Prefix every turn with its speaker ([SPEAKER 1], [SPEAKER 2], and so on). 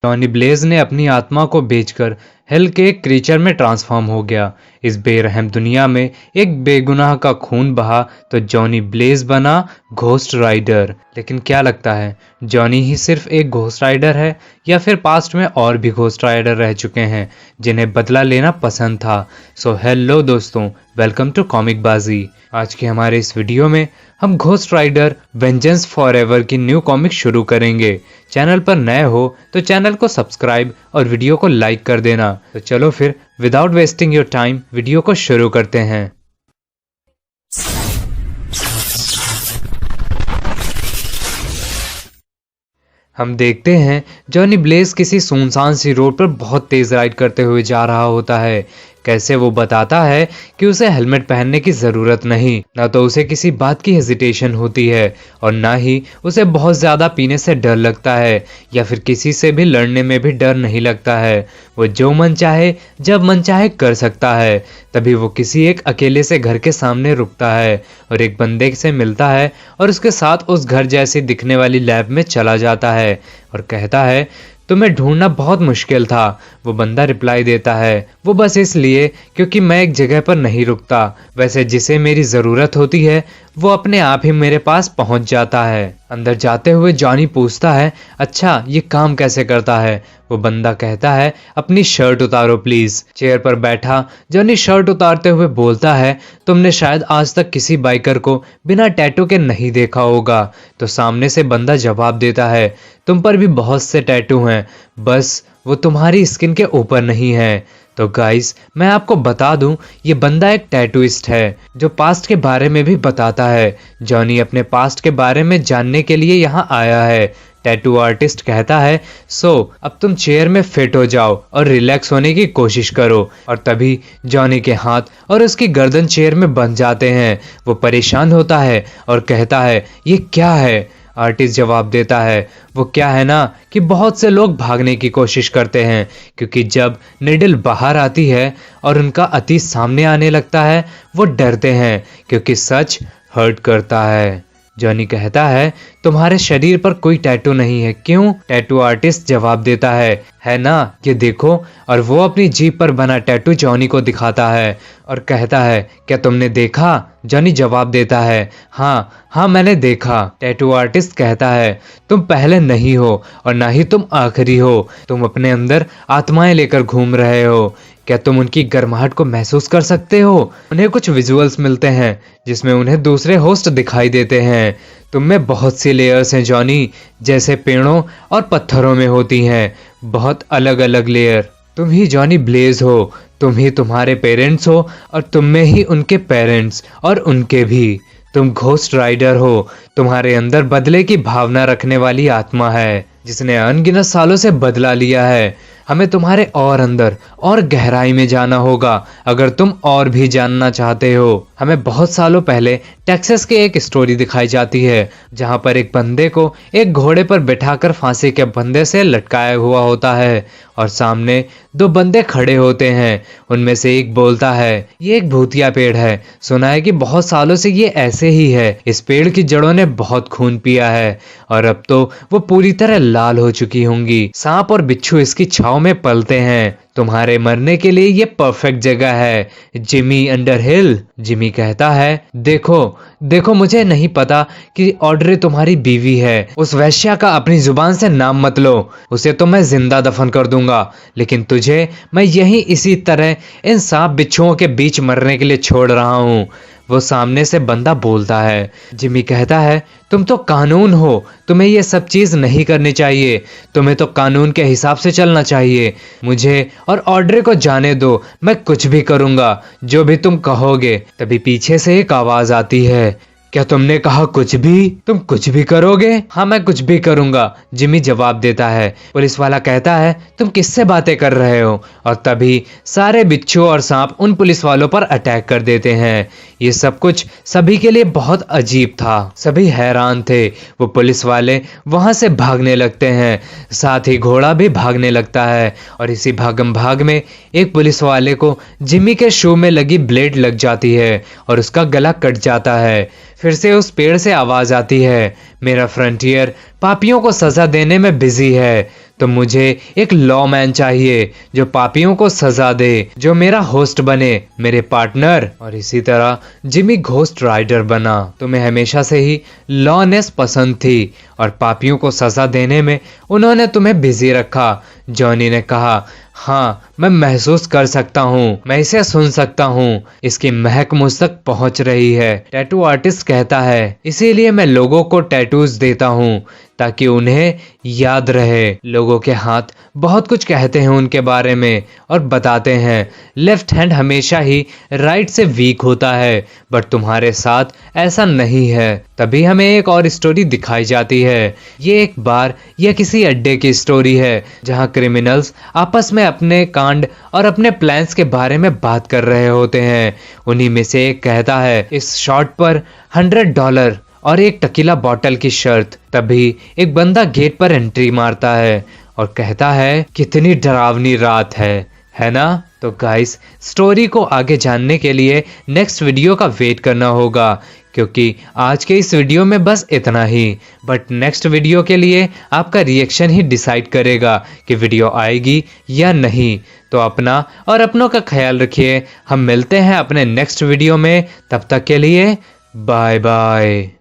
[SPEAKER 1] Johnny Blaze ने अपनी आत्मा को बेचकर हेल के एक क्रीचर में ट्रांसफॉर्म हो गया। इस बेरहम दुनिया में एक बेगुनाह का खून बहा तो जॉनी ब्लेज बना घोस्ट राइडर। लेकिन क्या लगता है, जॉनी ही सिर्फ एक घोस्ट राइडर है या फिर पास्ट में और भी घोस्ट राइडर रह चुके हैं जिन्हें बदला लेना पसंद था? सो हेलो दोस्तों, वेलकम टू कॉमिक बाजी। आज के हमारे इस वीडियो में हम घोस्ट राइडर वेंजेंस फॉरएवर की न्यू कॉमिक शुरू करेंगे। चैनल पर नए हो तो चैनल को सब्सक्राइब और वीडियो को लाइक कर देना। तो चलो फिर without wasting your time video को शुरू करते हैं। हम देखते हैं जॉनी ब्लेज किसी सुनसान सी रोड पर बहुत तेज राइड करते हुए जा रहा होता है। कैसे वो बताता है कि उसे हेलमेट पहनने की ज़रूरत नहीं, ना तो उसे किसी बात की हेजिटेशन होती है और ना ही उसे बहुत ज़्यादा पीने से डर लगता है या फिर किसी से भी लड़ने में भी डर नहीं लगता है। वो जो मन चाहे जब मन चाहे कर सकता है। तभी वो किसी एक अकेले से घर के सामने रुकता है और एक बंदे से मिलता है और उसके साथ उस घर जैसी दिखने वाली लैब में चला जाता है और कहता है तुम्हें ढूंढना बहुत मुश्किल था। वो बंदा रिप्लाई देता है वो बस इसलिए क्योंकि मैं एक जगह पर नहीं रुकता, वैसे जिसे मेरी ज़रूरत होती है वो अपने आप ही मेरे पास पहुंच जाता है। अंदर जाते हुए जॉनी पूछता है अच्छा ये काम कैसे करता है? वो बंदा कहता है अपनी शर्ट उतारो प्लीज। चेयर पर बैठा जॉनी शर्ट उतारते हुए बोलता है तुमने शायद आज तक किसी बाइकर को बिना टैटू के नहीं देखा होगा। तो सामने से बंदा जवाब देता है तुम पर भी बहुत से टैटू हैं, बस वो तुम्हारी स्किन के ऊपर नहीं है। तो गाइस मैं आपको बता दूं ये बंदा एक टैटूइस्ट है जो पास्ट के बारे में भी बताता है। जॉनी अपने पास्ट के बारे में जानने के लिए यहाँ आया है। टैटू आर्टिस्ट कहता है सो अब तुम चेयर में फिट हो जाओ और रिलैक्स होने की कोशिश करो। और तभी जॉनी के हाथ और उसकी गर्दन चेयर में बंध जाते हैं। वो परेशान होता है और कहता है ये क्या है? आर्टिस्ट जवाब देता है वो क्या है ना कि बहुत से लोग भागने की कोशिश करते हैं क्योंकि जब निडल बाहर आती है और उनका अतीत सामने आने लगता है वो डरते हैं क्योंकि सच हर्ट करता है। जॉनी कहता है तुम्हारे शरीर पर कोई टैटू नहीं है, क्यों? टैटू आर्टिस्ट जवाब देता है ना ये देखो। और वो अपनी जीभ पर बना टैटू जॉनी को दिखाता है और कहता है क्या तुमने देखा? जॉनी जवाब देता है हाँ मैंने देखा। टैटू आर्टिस्ट कहता है तुम पहले नहीं हो और ना ही तुम आखिरी हो, तुम अपने अंदर आत्माएं लेकर घूम रहे हो। क्या तुम उनकी गर्माहट को महसूस कर सकते हो? उन्हें कुछ विजुअल्स मिलते हैं जिसमें उन्हें दूसरे होस्ट दिखाई देते हैं। तुम में बहुत सी लेयर्स हैं जॉनी, जैसे पेड़ों और पत्थरों में होती हैं, बहुत अलग अलग लेयर। तुम ही जॉनी ब्लेज हो, तुम ही तुम्हारे पेरेंट्स हो और तुम में ही उनके पेरेंट्स और उनके भी। तुम घोस्ट राइडर हो, तुम्हारे अंदर बदले की भावना रखने वाली आत्मा है जिसने अनगिनत सालों से बदला लिया है। हमें तुम्हारे और अंदर और गहराई में जाना होगा अगर तुम और भी जानना चाहते हो। हमें बहुत सालों पहले टेक्सास के एक स्टोरी दिखाई जाती है जहां पर एक बंदे को एक घोड़े पर बिठाकर फांसी के फंदे से लटकाया हुआ होता है और सामने दो बंदे खड़े होते हैं। उनमें से एक बोलता है ये एक भूतिया पेड़ है, सुना है कि बहुत सालों से ये ऐसे ही है। इस पेड़ की जड़ों ने बहुत खून पिया है और अब तो वो पूरी तरह लाल हो चुकी होंगी। सांप और बिच्छू इसकी छाव में पलते हैं। तुम्हारे मरने के लिए ये परफेक्ट जगह है जिमी अंडरहिल। जिमी कहता है देखो मुझे नहीं पता कि ऑड्रे तुम्हारी बीवी है। उस वैश्या का अपनी जुबान से नाम मत लो, उसे तो मैं जिंदा दफन कर दूंगा, लेकिन तुझे मैं यहीं इसी तरह इन सांप बिच्छुओं के बीच मरने के लिए छोड़ रहा हूँ। वो सामने से बंदा बोलता है। जिमी कहता है तुम तो कानून हो, तुम्हें ये सब चीज नहीं करनी चाहिए, तुम्हें तो कानून के हिसाब से चलना चाहिए। मुझे और ऑड्रे को जाने दो, मैं कुछ भी करूंगा जो भी तुम कहोगे। तभी पीछे से एक आवाज आती है क्या तुमने कहा कुछ भी? तुम कुछ भी करोगे? हाँ मैं कुछ भी करूंगा, जिमी जवाब देता है। पुलिस वाला कहता है तुम किससे बातें कर रहे हो? और तभी सारे बिच्छू और सांप उन पुलिस वालों पर अटैक कर देते हैं। ये सब कुछ सभी के लिए बहुत अजीब था, सभी हैरान थे। वो पुलिस वाले वहां से भागने लगते हैं, साथ ही घोड़ा भी भागने लगता है और इसी भागम भाग में एक पुलिस वाले को जिमी के शू में लगी ब्लेड लग जाती है और उसका गला कट जाता है। फिर से उस पेड़ से आवाज आती है मेरा फ्रंटियर पापियों को सजा देने में बिजी है, तो मुझे एक लॉमैन चाहिए जो पापियों को सजा दे, जो मेरा होस्ट बने, मेरे पार्टनर। और इसी तरह जिमी घोस्ट राइडर बना। तुम्हें हमेशा से ही लॉनेस पसंद थी और पापियों को सजा देने में उन्होंने तुम्हें बिजी रखा। जॉनी ने कहा, हाँ मैं महसूस कर सकता हूँ, मैं इसे सुन सकता हूँ, इसकी महक मुझ तक पहुँच रही है। टैटू आर्टिस्ट कहता है, इसीलिए मैं लोगों को टैटूज देता हूँ ताकि उन्हें याद रहे। लोगों के हाथ बहुत कुछ कहते हैं उनके बारे में और बताते हैं लेफ्ट हैंड हमेशा ही राइट से वीक होता है, बट तुम्हारे साथ ऐसा नहीं है। तभी हमें एक और स्टोरी दिखाई जाती है। ये एक बार या किसी अड्डे की स्टोरी है जहाँ क्रिमिनल्स आपस में अपने कांड और अपने प्लान्स के बारे में बात कर रहे होते हैं। उन्हीं में से एक कहता है, इस शॉट पर $100 और एक टकीला बॉटल की शर्त। तभी एक बंदा गेट पर एंट्री मारता है और कहता है, कितनी डरावनी रात है ना? तो गाइस, स्टोरी को आगे जानने के लिए नेक्स्ट वीडियो का वेट करना होगा, क्योंकि आज के इस वीडियो में बस इतना ही। बट नेक्स्ट वीडियो के लिए आपका रिएक्शन ही डिसाइड करेगा कि वीडियो आएगी या नहीं। तो अपना और अपनों का ख्याल रखिए। हम मिलते हैं अपने नेक्स्ट वीडियो में। तब तक के लिए बाय बाय।